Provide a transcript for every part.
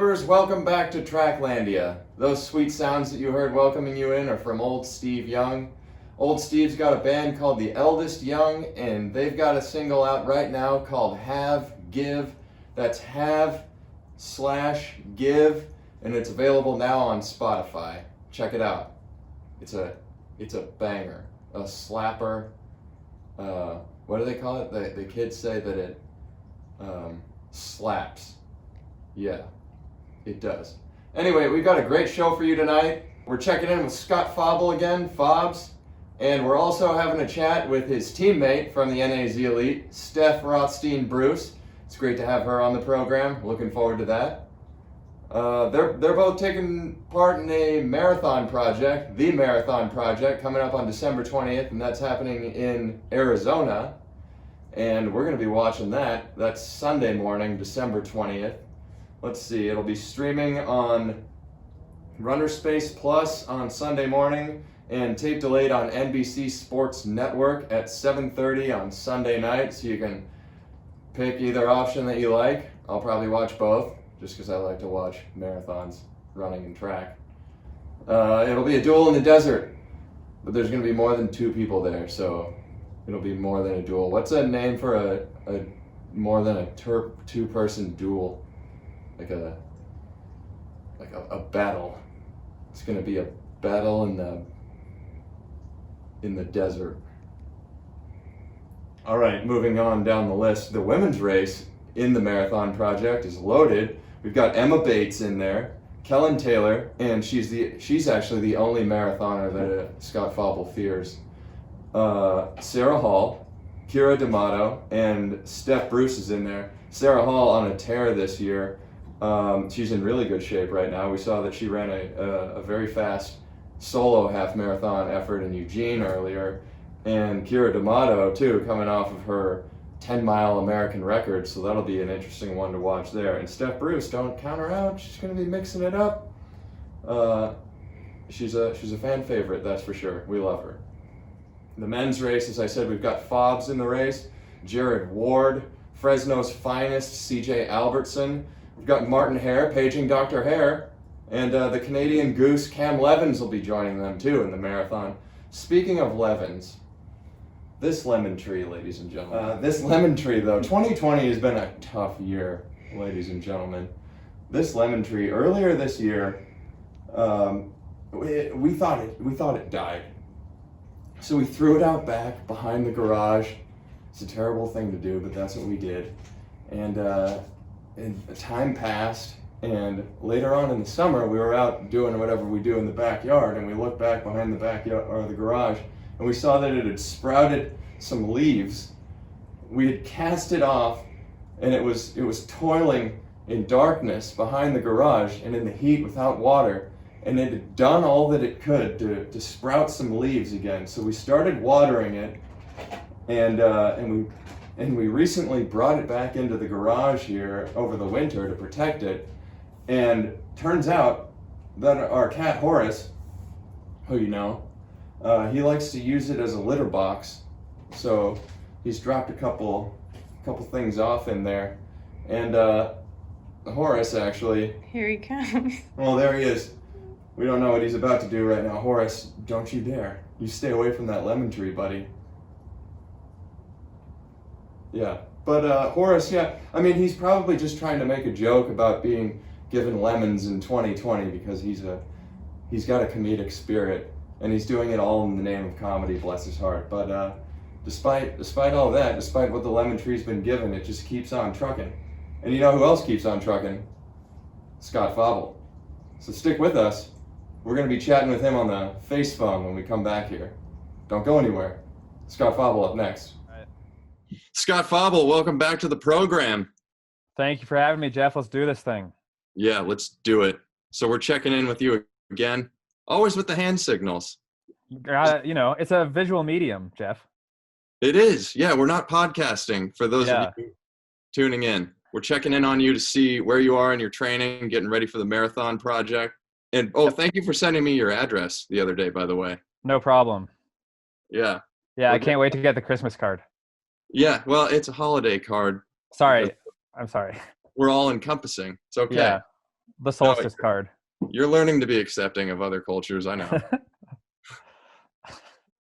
subscribers, welcome back to Tracklandia. Those sweet sounds that you heard welcoming you in are from Old Steve Young. Old Steve's got a band called The Eldest Young, and they've got a single out right now called Have, Give. That's have/give, and it's available now on Spotify. Check it out. It's a banger, a slapper. What do they call it? The kids say that it slaps. Yeah, it does. Anyway, we've got a great show for you tonight. We're checking in with Scott Fauble again, Fobs, and we're also having a chat with his teammate from the NAZ Elite, Steph Rothstein Bruce. It's great to have her on the program. Looking forward to that. They're both taking part in a marathon project, the Marathon Project, coming up on December 20th, and that's happening in Arizona. And we're going to be watching that. That's Sunday morning, December 20th. Let's see, it'll be streaming on Runner Space Plus on Sunday morning and tape delayed on NBC Sports Network at 7:30 on Sunday night, so you can pick either option that you like. I'll probably watch both, just because I like to watch marathons, running and track. It'll be a duel in the desert, but there's going to be more than two people there, so it'll be more than a duel. What's a name for a more than a two-person duel? Like a battle. It's going to be a battle in the desert. All right, moving on down the list. The women's race in the Marathon Project is loaded. We've got Emma Bates in there, Kellen Taylor, and she's actually the only marathoner that Scott Fauble fears. Sarah Hall, Kira D'Amato, and Steph Bruce is in there. Sarah Hall on a tear this year. She's in really good shape right now. We saw that she ran a very fast solo half marathon effort in Eugene earlier, and Kira D'Amato too, coming off of her 10-mile American record, so that'll be an interesting one to watch there. And Steph Bruce, don't count her out. She's going to be mixing it up. She's a fan favorite, that's for sure. We love her. The men's race, as I said, we've got Fobs in the race, Jared Ward, Fresno's finest, CJ Albertson. We've got Martin Hare, paging Dr. Hare, and the Canadian Goose, Cam Levins, will be joining them too in the marathon. Speaking of Levins, this lemon tree, ladies and gentlemen. This lemon tree, though, 2020 has been a tough year, ladies and gentlemen. This lemon tree, earlier this year, we thought it died. So we threw it out back behind the garage. It's a terrible thing to do, but that's what we did. And time passed, and later on in the summer, we were out doing whatever we do in the backyard, and we looked back behind the backyard or the garage, and we saw that it had sprouted some leaves. We had cast it off, and it was toiling in darkness behind the garage and in the heat without water, and it had done all that it could to sprout some leaves again. So we started watering it, and we recently brought it back into the garage here over the winter to protect it. And turns out that our cat Horace, who you know, he likes to use it as a litter box. So he's dropped a couple things off in there. And Horace actually... Here he comes. Well, there he is. We don't know what he's about to do right now. Horace, don't you dare. You stay away from that lemon tree, buddy. Yeah, but Horace, yeah, I mean, he's probably just trying to make a joke about being given lemons in 2020 because he's got a comedic spirit, and he's doing it all in the name of comedy, bless his heart. But despite all that, despite what the lemon tree's been given, it just keeps on trucking. And you know who else keeps on trucking? Scott Fauble. So stick with us. We're going to be chatting with him on the face phone when we come back here. Don't go anywhere. Scott Fauble up next. Scott Fauble, welcome back to the program. Thank you for having me, Jeff. Let's do this thing. Yeah, let's do it. So we're checking in with you again, always with the hand signals. It's a visual medium, Jeff. It is. Yeah, we're not podcasting for those of you tuning in. We're checking in on you to see where you are in your training, getting ready for the Marathon Project. And, thank you for sending me your address the other day, by the way. No problem. Yeah. Yeah, I can't wait to get the Christmas card. Yeah, well, it's a holiday card. Sorry. I'm sorry. We're all encompassing. It's okay. Yeah. The solstice card. You're learning to be accepting of other cultures. I know.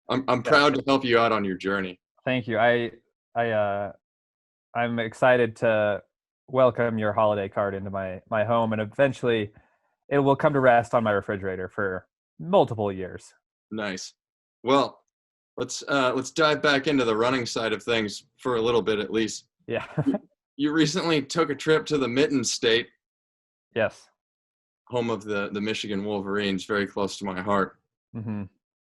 I'm proud to help you out on your journey. Thank you. I'm excited to welcome your holiday card into my home, and eventually it will come to rest on my refrigerator for multiple years. Nice. Well, let's dive back into the running side of things for a little bit at least. Yeah. You recently took a trip to the Mitten State. Yes. Home of the Michigan Wolverines, very close to my heart. Mm-hmm.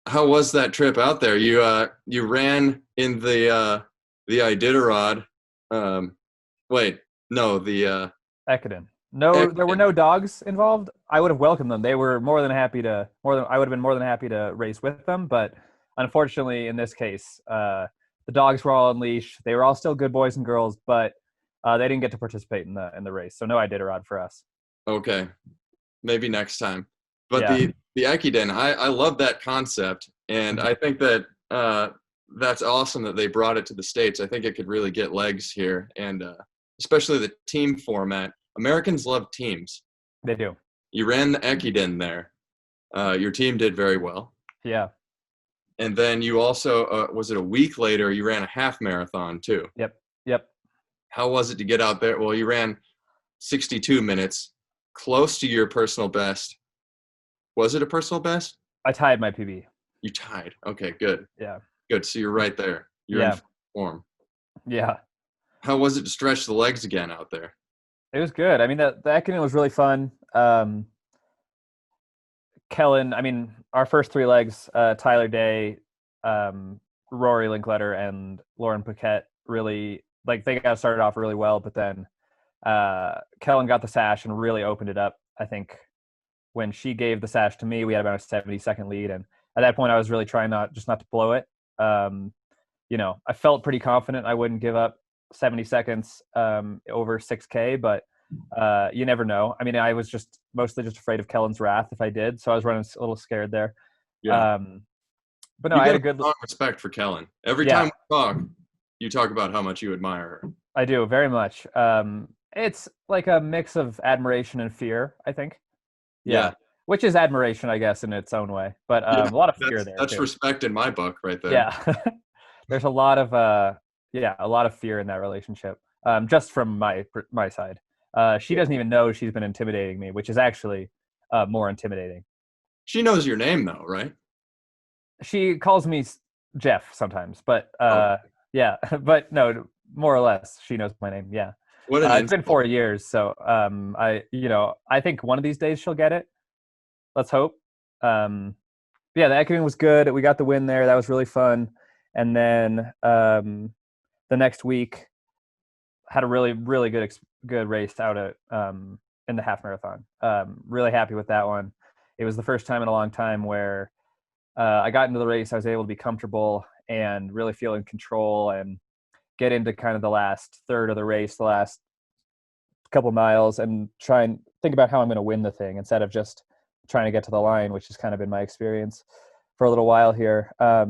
How was that trip out there? You ran in the Iditarod. Wait, no, the Ekiden. No, there were no dogs involved. I would have welcomed them. They were more than happy to. I would have been more than happy to race with them. But unfortunately, in this case, the dogs were all on leash. They were all still good boys and girls, but they didn't get to participate in the race. So no Iditarod for us. Okay, maybe next time. But the Ekiden, I love that concept, and I think that that's awesome that they brought it to the States. I think it could really get legs here, and especially the team format. Americans love teams. They do. You ran the Ekiden there. Your team did very well. Yeah. And then you also, was it a week later, you ran a half marathon too? Yep. How was it to get out there? Well, you ran 62 minutes, close to your personal best. Was it a personal best? I tied my PB. You tied. Okay, good. Yeah. Good. So you're right there. You're in form. Yeah. How was it to stretch the legs again out there? It was good. I mean, the Ekiden was really fun. Kellen, I mean, our first three legs, Tyler Day, Rory Linkletter, and Lauren Paquette really, like, they got started off really well, but then Kellen got the sash and really opened it up. I think when she gave the sash to me, we had about a 70-second lead, and at that point I was really trying not to blow it. I felt pretty confident I wouldn't give up 70 seconds over 6K, but you never know. I mean, I was just mostly just afraid of Kellen's wrath if I did, so I was running a little scared there. Yeah. But no, I had a good respect for Kellen. Every time we talk, you talk about how much you admire her. I do, very much. It's like a mix of admiration and fear, I think. Yeah. Which is admiration, I guess, in its own way. But a lot of fear there. That's respect in my book right there. Yeah. There's a lot of fear in that relationship, just from my side. She doesn't even know she's been intimidating me, which is actually more intimidating. She knows your name, though, right? She calls me Jeff sometimes, but yeah, but no, more or less, she knows my name. Yeah. It's been 4 years, so I think one of these days she'll get it. Let's hope. The Ekiden was good. We got the win there. That was really fun. And then the next week had a really, really good race out at in the half marathon. Really happy with that one. It was the first time in a long time where I got into the race. I was able to be comfortable and really feel in control and get into kind of the last third of the race, the last couple miles, and try and think about how I'm going to win the thing instead of just trying to get to the line, which has kind of been my experience for a little while here. I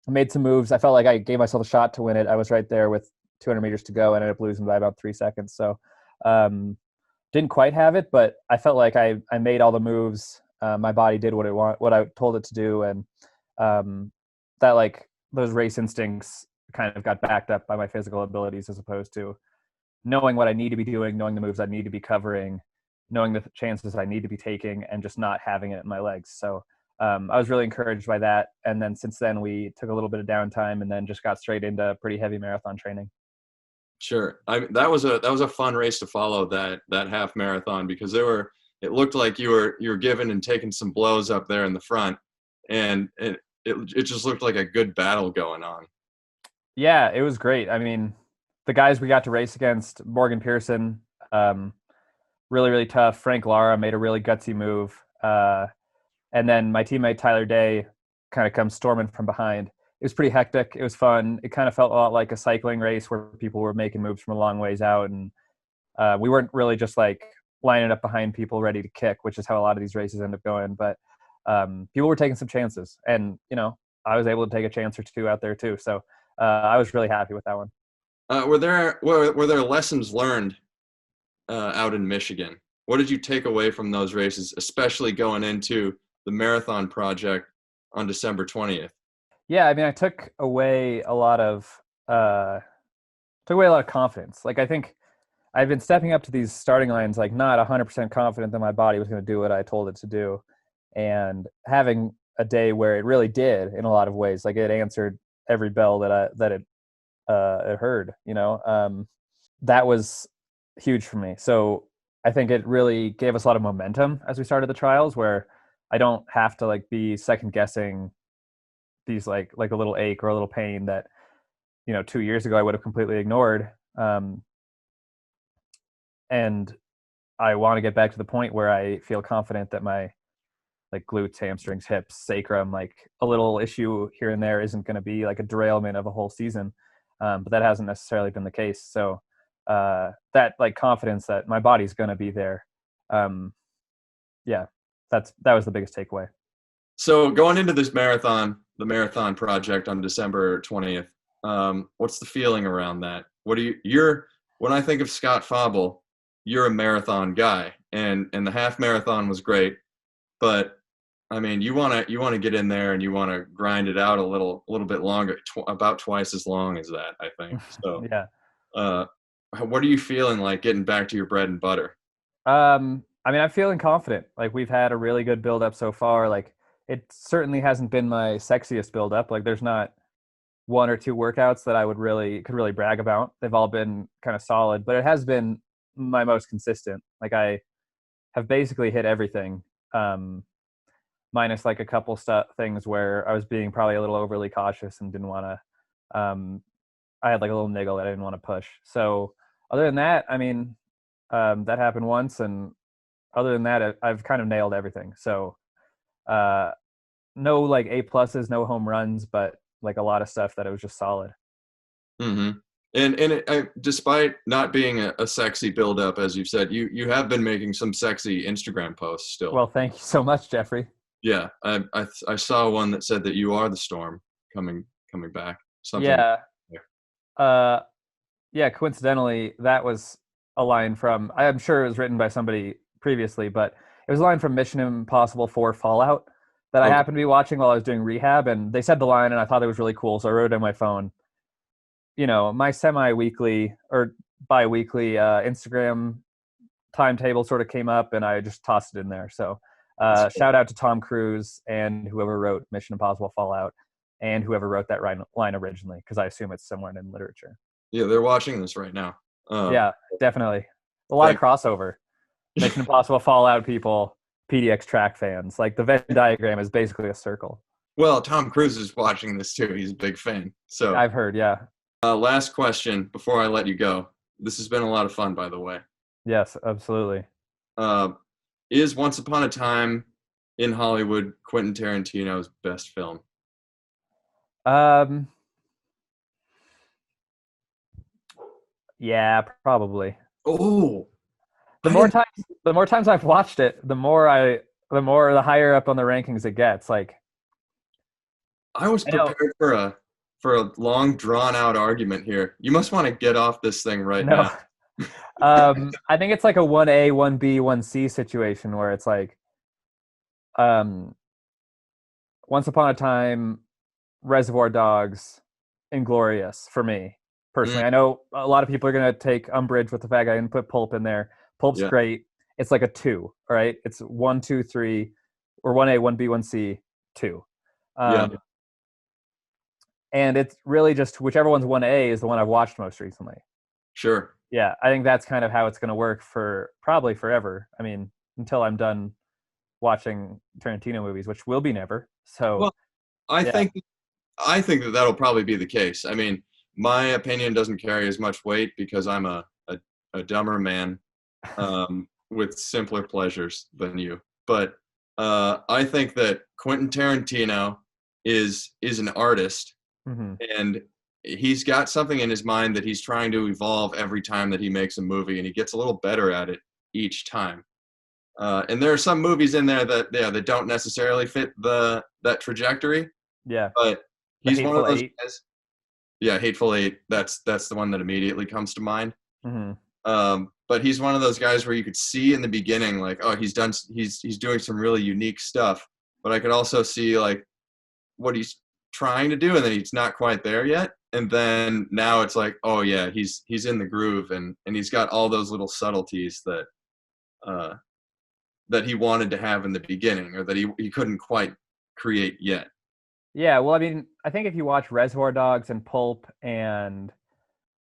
made some moves. I felt like I gave myself a shot to win it. I was right there with 200 meters to go and ended up losing by about 3 seconds. So didn't quite have it, but I felt like I made all the moves. My body did what I told it to do. And that, like, those race instincts kind of got backed up by my physical abilities, as opposed to knowing what I need to be doing, knowing the moves I need to be covering, knowing the chances I need to be taking, and just not having it in my legs. So I was really encouraged by that. And then since then, we took a little bit of downtime and then just got straight into pretty heavy marathon training. Sure. That was a fun race to follow, that half marathon, because it looked like you were giving and taking some blows up there in the front, and it just looked like a good battle going on. Yeah, it was great. I mean, the guys we got to race against, Morgan Pearson, really, really tough. Frank Lara made a really gutsy move. And then my teammate Tyler Day kind of comes storming from behind. It was pretty hectic. It was fun. It kind of felt a lot like a cycling race where people were making moves from a long ways out. And we weren't really just like lining up behind people ready to kick, which is how a lot of these races end up going. But people were taking some chances. And, I was able to take a chance or two out there too. So I was really happy with that one. Were there lessons learned out in Michigan? what did you take away from those races, especially going into the marathon project on December 20th? Yeah, I mean, I took away a lot of confidence. Like, I think I've been stepping up to these starting lines, like not 100% confident that my body was going to do what I told it to do, and having a day where it really did in a lot of ways. Like, it answered every bell that it heard. That was huge for me. So I think it really gave us a lot of momentum as we started the trials, where I don't have to like be second guessing these like a little ache or a little pain that 2 years ago I would have completely ignored. And I want to get back to the point where I feel confident that my like glutes, hamstrings, hips, sacrum, like a little issue here and there isn't going to be like a derailment of a whole season. But that hasn't necessarily been the case. So that like confidence that my body's going to be there. Yeah, that was the biggest takeaway. So going into this marathon, the marathon project on December 20th, what's the feeling around that? When I think of Scott Fauble, you're a marathon guy, and the half marathon was great, but I mean, you want to get in there and you want to grind it out a little bit longer, about twice as long as that, I think. So yeah. What are you feeling like getting back to your bread and butter? I mean, I'm feeling confident. Like, we've had a really good build up so far. Like, it certainly hasn't been my sexiest build up. Like, there's not one or two workouts that I could really brag about. They've all been kind of solid, but it has been my most consistent. Like, I have basically hit everything, minus like a couple things where I was being probably a little overly cautious and didn't want to. I had like a little niggle that I didn't want to push. So other than that, I mean, that happened once, and other than that, I've kind of nailed everything. So no like A+, no home runs, but like a lot of stuff that it was just solid. Mm-hmm. And despite not being a sexy build up, as you've said, you have been making some sexy Instagram posts still. Well, thank you so much, Jeffrey. Yeah, I saw one that said that you are the storm coming back. Something. Yeah. Yeah. Coincidentally, that was a line from, I'm sure it was written by somebody previously, but it was a line from Mission Impossible 4 Fallout that I happened to be watching while I was doing rehab, and they said the line, and I thought it was really cool, so I wrote it on my phone. My semi-weekly or bi-weekly Instagram timetable sort of came up, and I just tossed it in there. So shout out to Tom Cruise and whoever wrote Mission Impossible Fallout and whoever wrote that line originally, because I assume it's somewhere in literature. Yeah, they're watching this right now. Yeah, definitely. A lot of crossover. Mission Impossible Fallout people, PDX track fans. Like, the Venn diagram is basically a circle. Well, Tom Cruise is watching this too. He's a big fan. So I've heard, yeah. Last question before I let you go. This has been a lot of fun, by the way. Yes, absolutely. Is Once Upon a Time in Hollywood Quentin Tarantino's best film? Yeah, probably. Oh. The more times I've watched it, the higher up on the rankings it gets. Like, I was prepared for a long drawn out argument here. You must want to get off this thing now. I think it's like a 1A, 1B, 1C situation where it's like Once Upon a Time, Reservoir Dogs, Inglourious for me personally. I know a lot of people are going to take umbrage with the fact I didn't put Pulp in there. Pulp's great. It's like a 2, all right? It's 1, 2, 3, or 1A, 1B, 1C, 2. And it's really just whichever one's 1A is the one I've watched most recently. Sure. Yeah, I think that's kind of how it's going to work for probably forever. I mean, until I'm done watching Tarantino movies, which will be never. So, well, I think that that'll probably be the case. I mean, my opinion doesn't carry as much weight because I'm a dumber man with simpler pleasures than you. But I think that Quentin Tarantino is an artist, and he's got something in his mind that he's trying to evolve every time that he makes a movie, and he gets a little better at it each time. And there are some movies in there that don't necessarily fit that trajectory. Yeah. But he's one of those guys. Yeah, Hateful Eight. That's the one that immediately comes to mind. but he's one of those guys where you could see in the beginning, like, oh, he's doing some really unique stuff. But I could also see like what he's trying to do, and then he's not quite there yet. And then now it's like, oh yeah, he's in the groove, and he's got all those little subtleties that that he wanted to have in the beginning, or that he couldn't quite create yet. Yeah, well, I mean, I think if you watch Reservoir Dogs and Pulp, and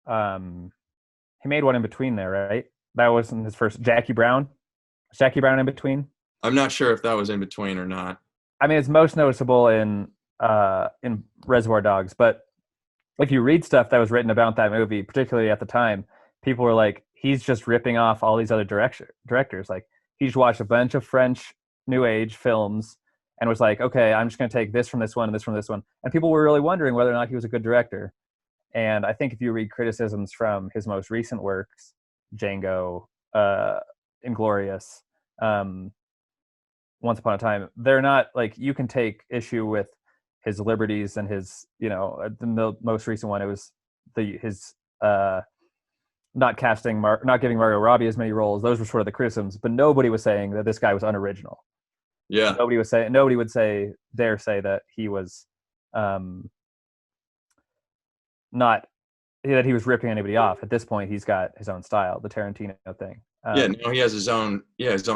he made one in between there, right? That wasn't his first. Jackie Brown? Was Jackie Brown in between? I'm not sure if that was in between or not. I mean, it's most noticeable in Reservoir Dogs, but if you read stuff that was written about that movie, particularly at the time, people were like, he's just ripping off all these other directors. Like, he's watched a bunch of French New Age films and was like, okay, I'm just going to take this from this one and this from this one. And people were really wondering whether or not he was a good director. And I think if you read criticisms from his most recent works, Django, Inglorious, Once Upon a Time, they're not like, you can take issue with his liberties and his, the most recent one, it was his not giving Margot Robbie as many roles. Those were sort of the criticisms, but nobody was saying that this guy was unoriginal. Yeah. Nobody would dare say that he was not, that he was ripping anybody off. At this point, he's got his own style, the Tarantino thing. He has his own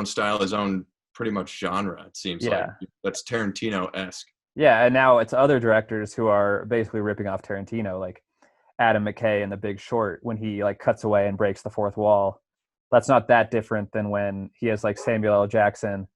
style, his own pretty much genre, it seems like. That's Tarantino-esque. Yeah, and now it's other directors who are basically ripping off Tarantino, like Adam McKay in The Big Short, when he like cuts away and breaks the fourth wall. That's not that different than when he has like Samuel L. Jackson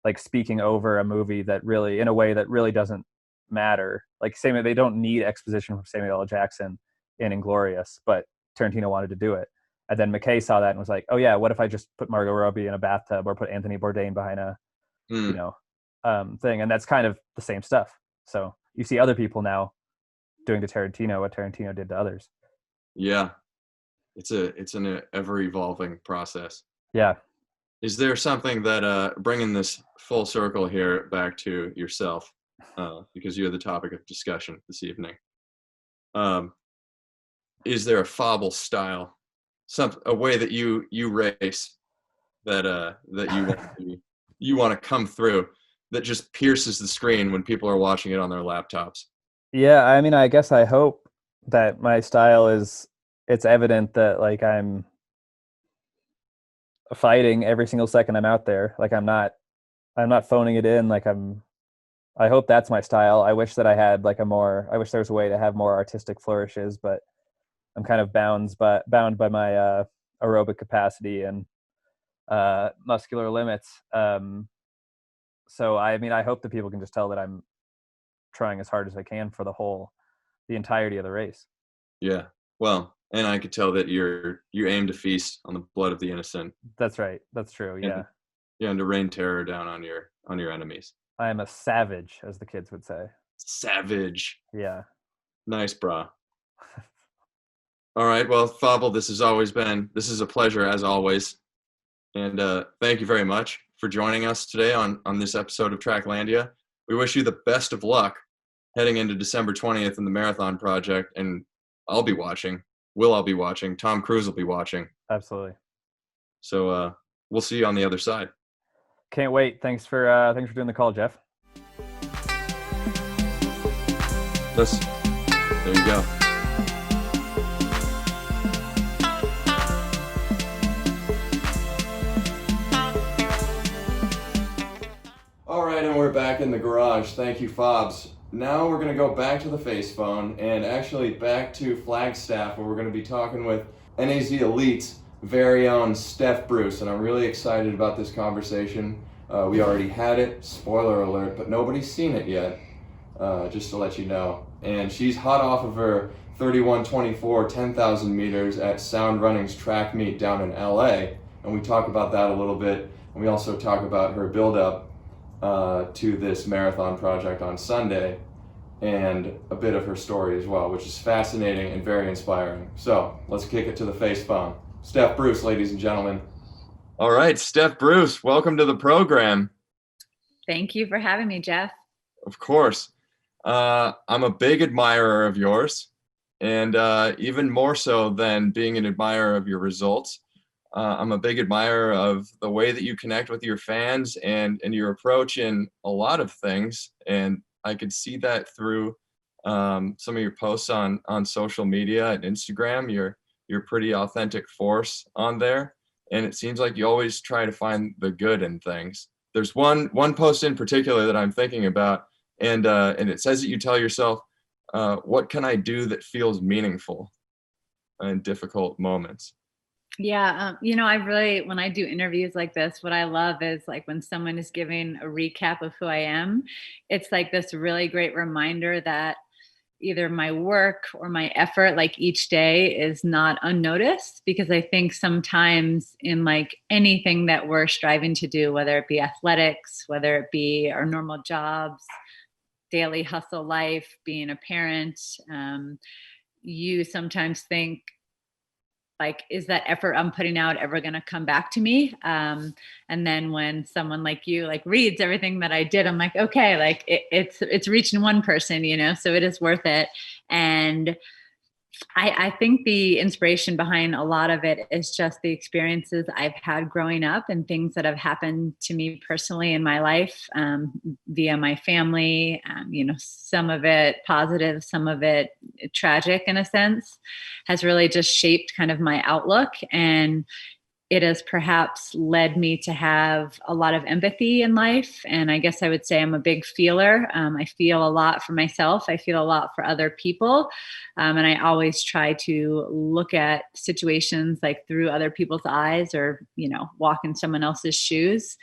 like speaking over a movie that really, in a way that really doesn't matter. Like they don't need exposition from Samuel L. Jackson in Inglorious, but Tarantino wanted to do it. And then McKay saw that and was like, oh yeah, what if I just put Margot Robbie in a bathtub, or put Anthony Bourdain behind a thing? And that's kind of the same stuff. So you see other people now doing to Tarantino what Tarantino did to others. Yeah. It's an ever evolving process. Yeah. Is there something that, bringing this full circle here back to yourself, because you're the topic of discussion this evening, is there a Faubel style, a way that you race that you want to come through, that just pierces the screen when people are watching it on their laptops? Yeah, I mean, I guess I hope that my style it's evident that like I'm fighting every single second I'm out there. Like I'm not phoning it in. Like I hope that's my style. I wish that I had like I wish there was a way to have more artistic flourishes, but I'm kind of bound by my aerobic capacity and muscular limits. So I mean, I hope that people can just tell that I'm trying as hard as I can for the entirety of the race. Yeah. Well, and I could tell that you aim to feast on the blood of the innocent. That's right. That's true. Yeah. Yeah, and to rain terror down on your enemies. I am a savage, as the kids would say. Savage. Yeah. Nice, brah. All right. Well, Faubel, this is a pleasure as always. And thank you very much for joining us today on this episode of Tracklandia. We wish you the best of luck heading into December 20th in the Marathon Project. And I'll be watching. We'll all be watching. Tom Cruise will be watching. Absolutely. So we'll see you on the other side. Can't wait. Thanks for doing the call, Jeff. There you go. All right, and we're back in the garage. Thank you, Fobs. Now we're going to go back to the face phone and actually back to Flagstaff, where we're going to be talking with NAZ Elite's very own Steph Bruce, and I'm really excited about this conversation. We already had it, spoiler alert, but nobody's seen it yet, just to let you know. And she's hot off of her 31:24 10,000 meters at Sound Running's track meet down in LA, and we talk about that a little bit, and we also talk about her build-up to this marathon project on Sunday, and a bit of her story as well, which is fascinating and very inspiring. So let's kick it to the face phone. Steph Bruce, ladies and gentlemen. All right, Steph Bruce, welcome to the program. Thank you for having me, Jeff. Of course. I'm a big admirer of yours, and even more so than being an admirer of your results, I'm a big admirer of the way that you connect with your fans and your approach in a lot of things. And I could see that through some of your posts on social media and Instagram. You're a pretty authentic force on there. And it seems like you always try to find the good in things. There's one post in particular that I'm thinking about, and it says that you tell yourself, what can I do that feels meaningful in difficult moments? Yeah, I really, when I do interviews like this, what I love is like when someone is giving a recap of who I am, it's like this really great reminder that either my work or my effort, like each day, is not unnoticed. Because I think sometimes in like anything that we're striving to do, whether it be athletics, whether it be our normal jobs, daily hustle life, being a parent, you sometimes think, like, is that effort I'm putting out ever going to come back to me? And then when someone like you like reads everything that I did, I'm like, okay, like it's reaching one person, so it is worth it. And I think the inspiration behind a lot of it is just the experiences I've had growing up and things that have happened to me personally in my life, via my family. Some of it positive, some of it tragic in a sense, has really just shaped kind of my outlook. And it has perhaps led me to have a lot of empathy in life. And I guess I would say I'm a big feeler. I feel a lot for myself. I feel a lot for other people. And I always try to look at situations like through other people's eyes, or, walk in someone else's shoes.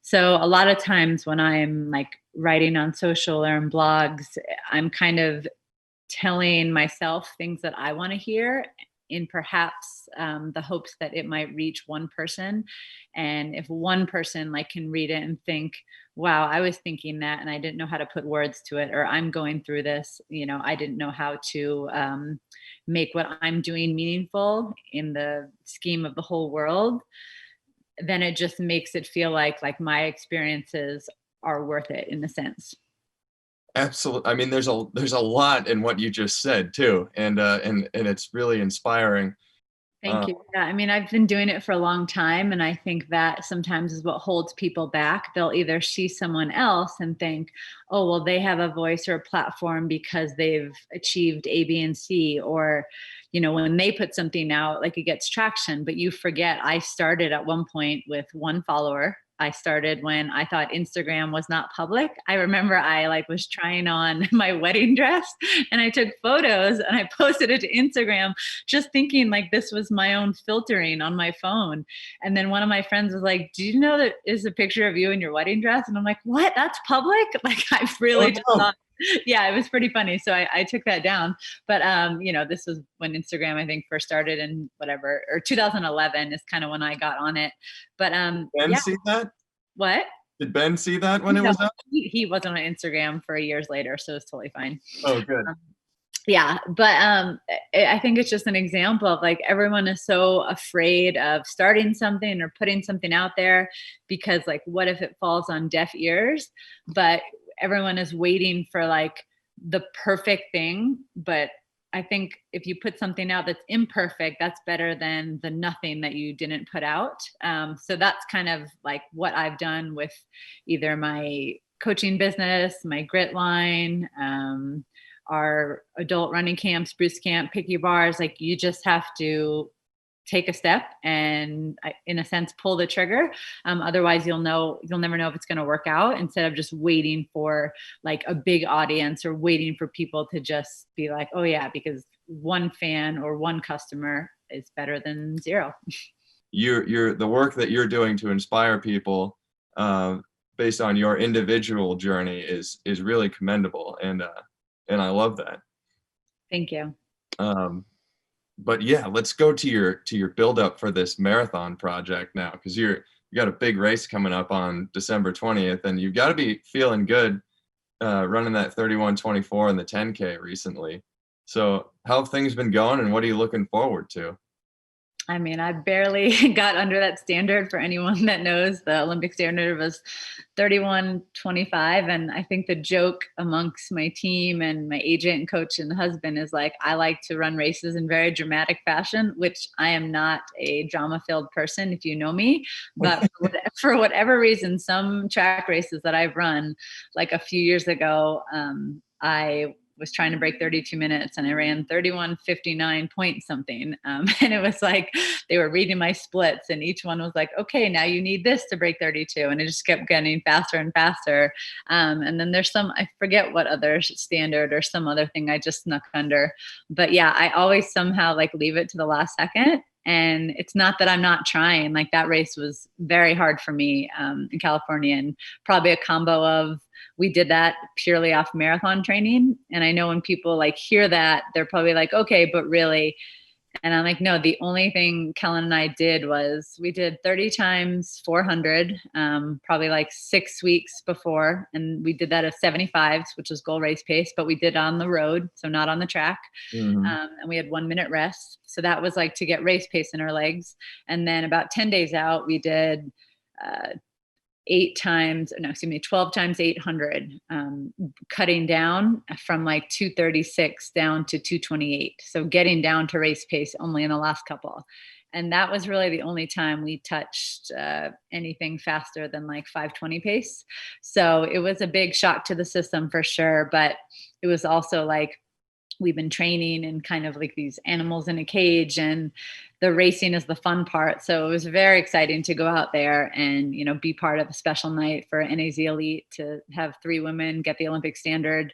So a lot of times when I'm like writing on social or in blogs, I'm kind of telling myself things that I want to hear, in perhaps the hopes that it might reach one person. And if one person like can read it and think, wow, I was thinking that and I didn't know how to put words to it, or I'm going through this, I didn't know how to make what I'm doing meaningful in the scheme of the whole world, then it just makes it feel like my experiences are worth it in a sense. Absolutely. I mean, there's a lot in what you just said too, and it's really inspiring. Thank you. Yeah, I mean, I've been doing it for a long time, and I think that sometimes is what holds people back. They'll either see someone else and think, oh, well, they have a voice or a platform because they've achieved A, B, and C, or, when they put something out, like it gets traction. But you forget, I started at one point with one follower. I started when I thought Instagram was not public. I remember I was trying on my wedding dress and I took photos and I posted it to Instagram, just thinking like this was my own filtering on my phone. And then one of my friends was like, do you know that is a picture of you in your wedding dress? And I'm like, what? That's public? Like I really just thought, yeah, it was pretty funny. So I took that down. But, this was when Instagram, I think, first started in whatever, or 2011 is kind of when I got on it. But Ben see that? What? Did Ben see that when it was up? He wasn't on Instagram for years later, so it's totally fine. Oh, good. Yeah, but I think it's just an example of like everyone is so afraid of starting something or putting something out there because like what if it falls on deaf ears? But everyone is waiting for like the perfect thing. But I think if you put something out that's imperfect, that's better than the nothing that you didn't put out. So that's kind of like what I've done with either my coaching business, my grit line, our adult running camps, Bruce Camp, pick your bars. Like you just have to take a step and in a sense, pull the trigger. Otherwise you'll never know if it's going to work out, instead of just waiting for like a big audience or waiting for people to just be like, oh yeah, because one fan or one customer is better than zero. You're the work that you're doing to inspire people based on your individual journey is really commendable. And I love that. Thank you. But yeah, let's go to your build up for this marathon project now, because you got a big race coming up on December 20th, and you've got to be feeling good running that 31:24 and the 10K recently. So how have things been going, and what are you looking forward to? I mean, I barely got under that standard. For anyone that knows, the Olympic standard was 31:25. And I think the joke amongst my team and my agent and coach and husband is like, I like to run races in very dramatic fashion, which I am not a drama filled person, if you know me. But for whatever reason, some track races that I've run, like a few years ago, I was trying to break 32 minutes and I ran 31:59 point something. And it was like, they were reading my splits and each one was like, okay, now you need this to break 32. And it just kept getting faster and faster. And then there's some, I forget what other standard or some other thing I just snuck under. But yeah, I always somehow like leave it to the last second. And it's not that I'm not trying. Like that race was very hard for me in California, and probably a combo of, we did that purely off marathon training. And I know when people like hear that, they're probably like, okay, but really. And I'm like, no, the only thing Kellen and I did was we did 30 times 400, probably like 6 weeks before. And we did that at 75s, which was goal race pace, but we did on the road. So not on the track. Mm-hmm. And we had 1 minute rest. So that was like to get race pace in our legs. And then about 10 days out, we did 12 times 800, cutting down from like 236 down to 228. So getting down to race pace only in the last couple. And that was really the only time we touched anything faster than like 520 pace. So it was a big shock to the system for sure. But it was also like, we've been training and kind of like these animals in a cage, and the racing is the fun part. So it was very exciting to go out there and, you know, be part of a special night for NAZ Elite, to have 3 women get the Olympic standard.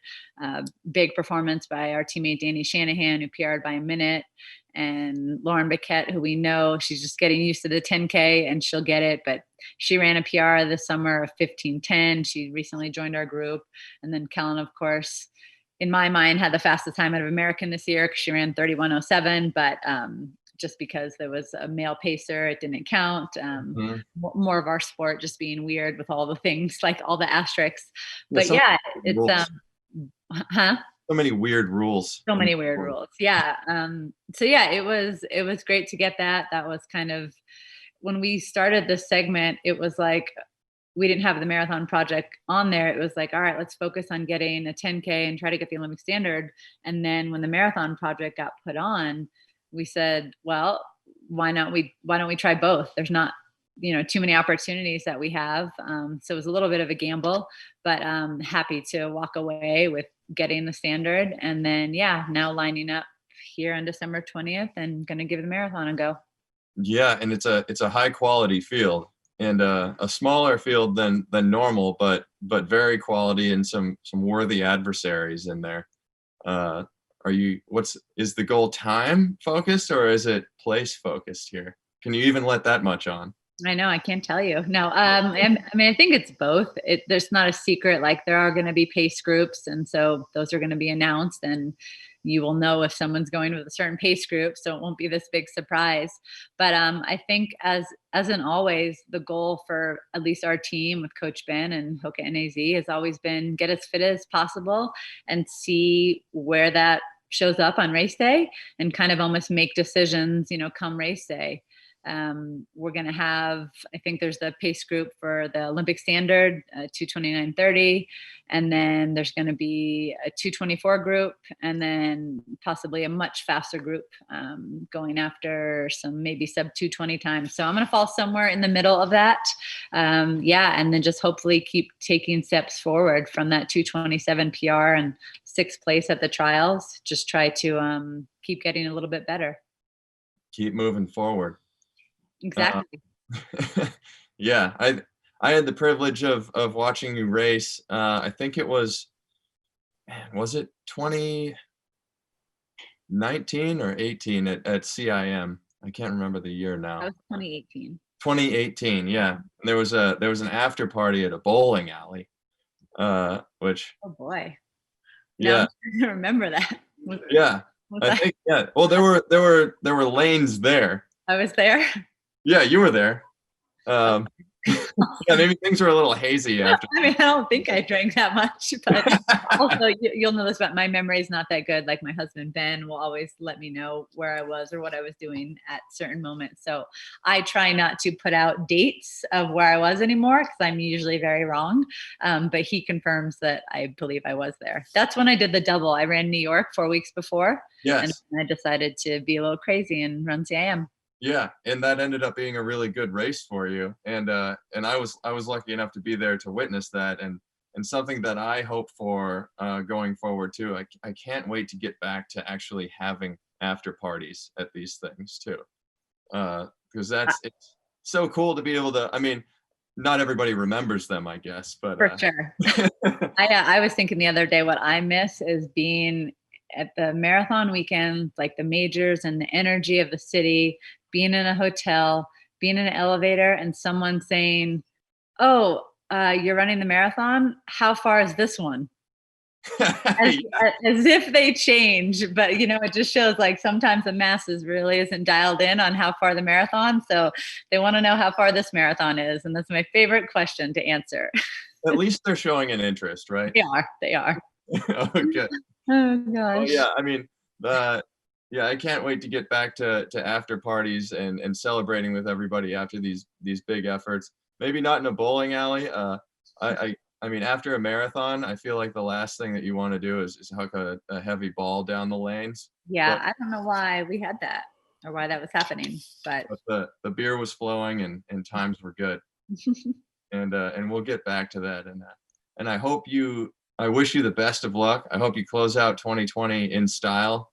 Big performance by our teammate, Danny Shanahan, who PR'd by a minute, and Lauren Biquette, who we know, she's just getting used to the 10K and she'll get it. But she ran a PR this summer of 15:10. She recently joined our group. And then Kellen, of course, in my mind, had the fastest time out of American this year because she ran 31:07, but just because there was a male pacer, it didn't count. More of our sport just being weird with all the things, like all the asterisks. But yeah, it's so many weird rules. So many weird rules. Yeah. So yeah, it was great to get that. That was kind of, when we started this segment, it was like, we didn't have the marathon project on there. It was like, all right, let's focus on getting a 10K and try to get the Olympic standard. And then when the marathon project got put on, we said, well, why don't we try both? There's not, too many opportunities that we have. So it was a little bit of a gamble, but happy to walk away with getting the standard. And then, yeah, now lining up here on December 20th and going to give the marathon a go. Yeah. And it's a high quality field. And a smaller field than normal, but very quality, and some worthy adversaries in there. Is the goal time focused or is it place focused here? Can you even let that much on? I know, I can't tell you. No, I think it's both. There's not a secret. Like, there are going to be pace groups, and so those are going to be announced, and you will know if someone's going with a certain pace group, so it won't be this big surprise. But I think as in always, the goal for at least our team with Coach Ben and Hoka NAZ has always been get as fit as possible and see where that shows up on race day, and kind of almost make decisions, come race day. We're going to have, I think there's the pace group for the Olympic standard, 2:29:30. And then there's going to be a 2:24 group, and then possibly a much faster group going after some maybe sub 2:20 times. So I'm going to fall somewhere in the middle of that. And then just hopefully keep taking steps forward from that 2:27 PR and 6th place at the trials. Just try to keep getting a little bit better. Keep moving forward. Exactly. Yeah, I had the privilege of watching you race. I think it was it 2019 or 18 at CIM? I can't remember the year now. That was 2018. 2018, yeah. And there was an after party at a bowling alley, which. Oh boy. Yeah. I remember that. Yeah. I think, yeah. Well, there were lanes there. I was there. Yeah, you were there. Yeah, maybe things were a little hazy after. I mean, I don't think I drank that much, but also you'll know this, but my memory is not that good. Like my husband, Ben, will always let me know where I was or what I was doing at certain moments. So I try not to put out dates of where I was anymore because I'm usually very wrong. But he confirms that I believe I was there. That's when I did the double. I ran New York 4 weeks before. Yes. And I decided to be a little crazy and run CIM. Yeah, and that ended up being a really good race for you, and I was lucky enough to be there to witness that, and something that I hope for going forward too. I can't wait to get back to actually having after parties at these things too, because it's so cool to be able to. I mean, not everybody remembers them, I guess, but for sure. I was thinking the other day, what I miss is being at the marathon weekend, like the majors and the energy of the city, being in a hotel, being in an elevator, and someone saying, "Oh, you're running the marathon? How far is this one?" As if they change, but it just shows like sometimes the masses really isn't dialed in on how far the marathon. So they want to know how far this marathon is, and that's my favorite question to answer. At least they're showing an interest, right? They are. Okay. Oh gosh. Oh yeah, I mean, yeah, I can't wait to get back to after parties and celebrating with everybody after these big efforts. Maybe not in a bowling alley. I mean, after a marathon, I feel like the last thing that you want to do is huck a heavy ball down the lanes. Yeah, I don't know why we had that or why that was happening, but the beer was flowing and times were good. And we'll get back to that. And I wish you the best of luck. I hope you close out 2020 in style.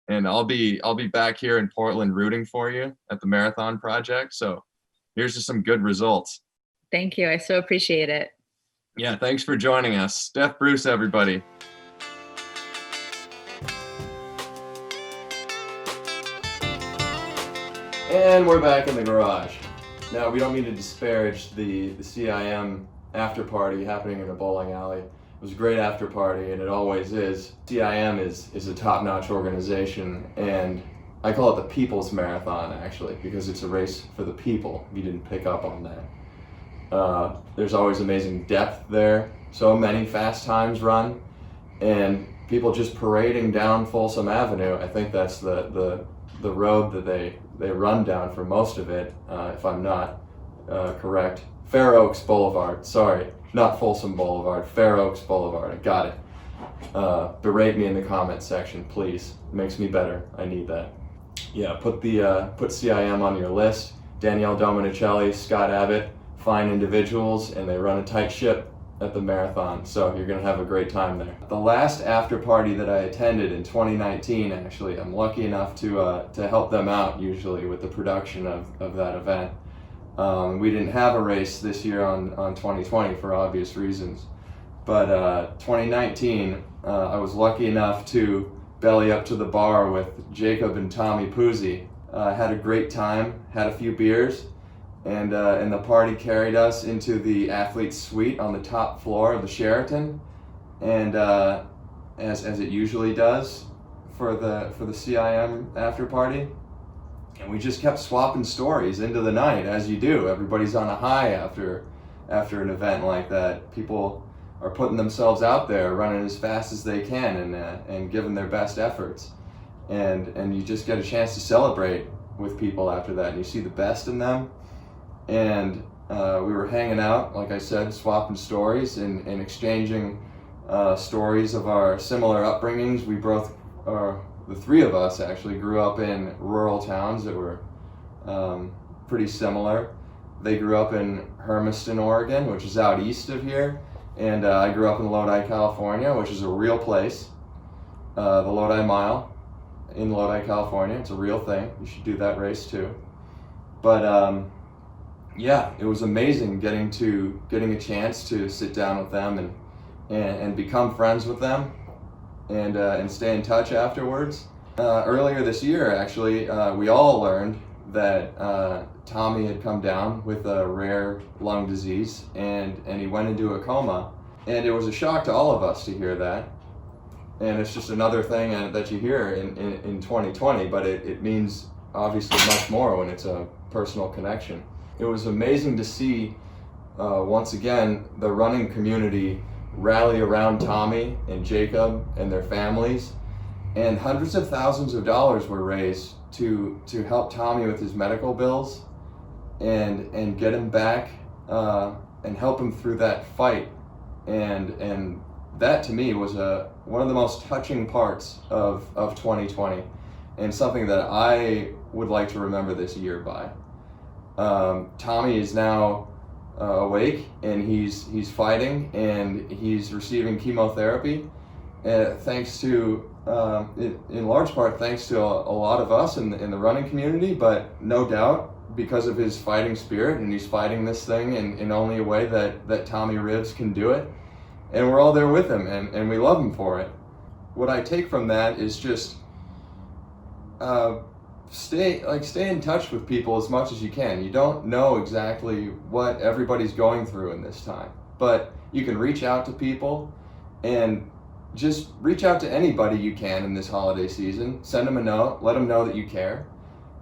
And I'll be back here in Portland rooting for you at the Marathon Project. So here's to some good results. Thank you. I so appreciate it. Yeah, thanks for joining us. Steph Bruce, everybody. And we're back in the garage. Now, we don't mean to disparage the CIM after party happening in a bowling alley. It was a great after party, and it always is. CIM is a top-notch organization, and I call it the People's Marathon, actually, because it's a race for the people, if you didn't pick up on that. There's always amazing depth there, so many fast times run, and people just parading down Folsom Avenue. I think that's the road that they run down for most of it, if I'm not correct. Fair Oaks Boulevard, sorry, not Folsom Boulevard, Fair Oaks Boulevard, I got it. Berate me in the comment section, please. It makes me better, I need that. Yeah, put CIM on your list. Danielle Dominicelli, Scott Abbott, fine individuals, and they run a tight ship at the marathon, so you're gonna have a great time there. The last after party that I attended in 2019, actually, I'm lucky enough to help them out usually with the production of that event. We didn't have a race this year on 2020 for obvious reasons, but 2019, I was lucky enough to belly up to the bar with Jacob and Tommy Puzzi. Had a great time, had a few beers, and the party carried us into the athlete's suite on the top floor of the Sheraton, and as it usually does for the CIM after party, and we just kept swapping stories into the night, as you do. Everybody's on a high after an event like that. People are putting themselves out there, running as fast as they can, and giving their best efforts, and you just get a chance to celebrate with people after that, and you see the best in them. And we were hanging out, like I said, swapping stories and exchanging stories of our similar upbringings. We both, the three of us actually, grew up in rural towns that were pretty similar. They grew up in Hermiston, Oregon, which is out east of here, and I grew up in Lodi, California, which is a real place. The Lodi Mile in Lodi, California, it's a real thing. You should do that race too. But yeah, it was amazing getting a chance to sit down with them and become friends with them and stay in touch afterwards. Earlier this year, actually, we all learned that Tommy had come down with a rare lung disease and he went into a coma. And it was a shock to all of us to hear that. And it's just another thing that you hear in 2020, but it means obviously much more when it's a personal connection. It was amazing to see once again, the running community rally around Tommy and Jacob and their families, and hundreds of thousands of dollars were raised to help Tommy with his medical bills and get him back and help him through that fight. And that to me was one of the most touching parts of 2020, and something that I would like to remember this year by. Tommy is now awake, and he's fighting, and he's receiving chemotherapy, thanks to in large part thanks to a lot of us in the running community, but no doubt because of his fighting spirit, and he's fighting this thing in only a way that Tommy Ribs can do it, and we're all there with him, and we love him for it. What I take from that is just stay in touch with people as much as you can. You don't know exactly what everybody's going through in this time, but you can reach out to people, and just reach out to anybody you can in this holiday season. Send them a note, let them know that you care.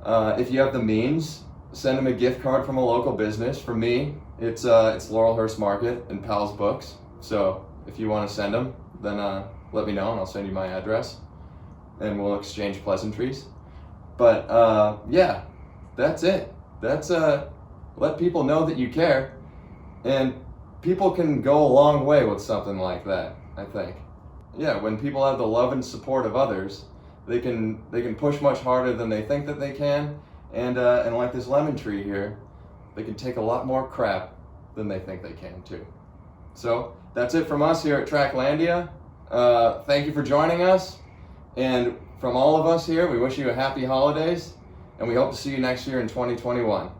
If you have the means, send them a gift card from a local business. For me, it's Laurelhurst Market and Pal's Books. So if you want to send them, then let me know, and I'll send you my address, and we'll exchange pleasantries. But yeah, that's it. That's let people know that you care, and people can go a long way with something like that, I think. Yeah, when people have the love and support of others, they can push much harder than they think that they can, and like this lemon tree here, they can take a lot more crap than they think they can too. So that's it from us here at Tracklandia. Thank you for joining us, and from all of us here, we wish you a happy holidays, and we hope to see you next year in 2021.